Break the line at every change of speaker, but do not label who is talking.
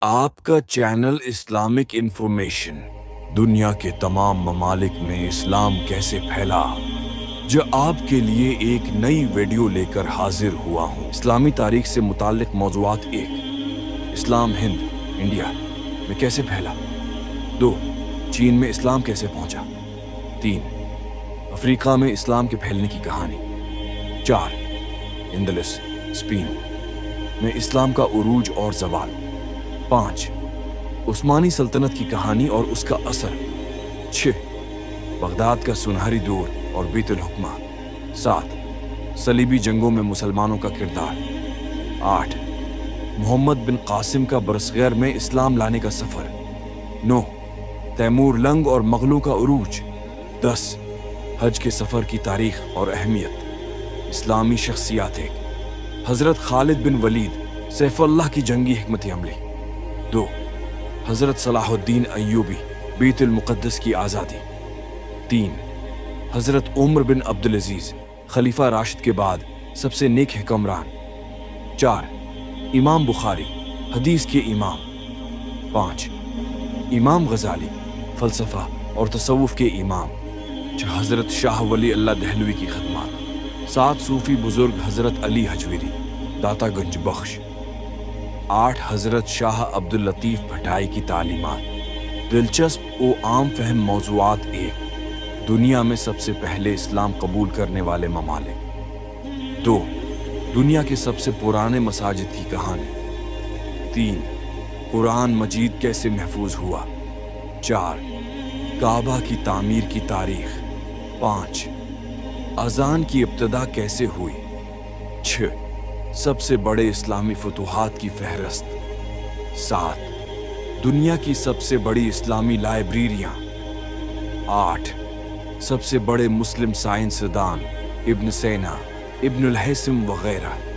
آپ کا channel Islamic information دنیا کے تمام ممالک میں اسلام کیسے پھیلا جو آپ کے لیے ایک نئی ویڈیو لے کر حاضر ہوا ہوں۔ اسلامی تاریخ سے متعلق موضوعات: 1. اسلام ہند انڈیا میں کیسے پھیلا؟ 2. چین میں اسلام کیسے پہنچا؟ 3. افریقہ میں اسلام کے پھیلنے کی کہانی۔ 4. اندلس اسپین میں اسلام کا عروج اور زوال۔ 5. عثمانی سلطنت کی کہانی اور اس کا اثر۔ 6. بغداد کا سنہری دور اور بیت الحکمہ۔ 7. صلیبی جنگوں میں مسلمانوں کا کردار۔ 8. محمد بن قاسم کا برصغیر میں اسلام لانے کا سفر۔ 9. تیمور لنگ اور مغلوں کا عروج۔ 10. حج کے سفر کی تاریخ اور اہمیت۔ اسلامی شخصیات: 1. حضرت خالد بن ولید سیف اللہ کی جنگی حکمت عملی۔ 2. حضرت صلاح الدین ایوبی بیت المقدس کی آزادی۔ 3. حضرت عمر بن عبدالعزیز خلیفہ راشد کے بعد سب سے نیک حکمران۔ 4. امام بخاری حدیث کے امام۔ 5. امام غزالی فلسفہ اور تصوف کے امام۔ 6. حضرت شاہ ولی اللہ دہلوی کی خدمات۔ 7. صوفی بزرگ حضرت علی حجویری داتا گنج بخش۔ 8. حضرت شاہ عبداللطیف بھٹائی کی تعلیمات۔ دلچسپ و عام فہم موضوعات: 1. دنیا میں سب سے پہلے اسلام قبول کرنے والے ممالک۔ 2. دنیا کے سب سے پرانے مساجد کی کہانی۔ 3. قرآن مجید کیسے محفوظ ہوا۔ 4. کعبہ کی تعمیر کی تاریخ۔ 5. اذان کی ابتدا کیسے ہوئی۔ 6. سب سے بڑے اسلامی فتوحات کی فہرست۔ 7. دنیا کی سب سے بڑی اسلامی لائبریریاں۔ 8. سب سے بڑے مسلم سائنسدان ابن سینا، ابن الہیثم وغیرہ۔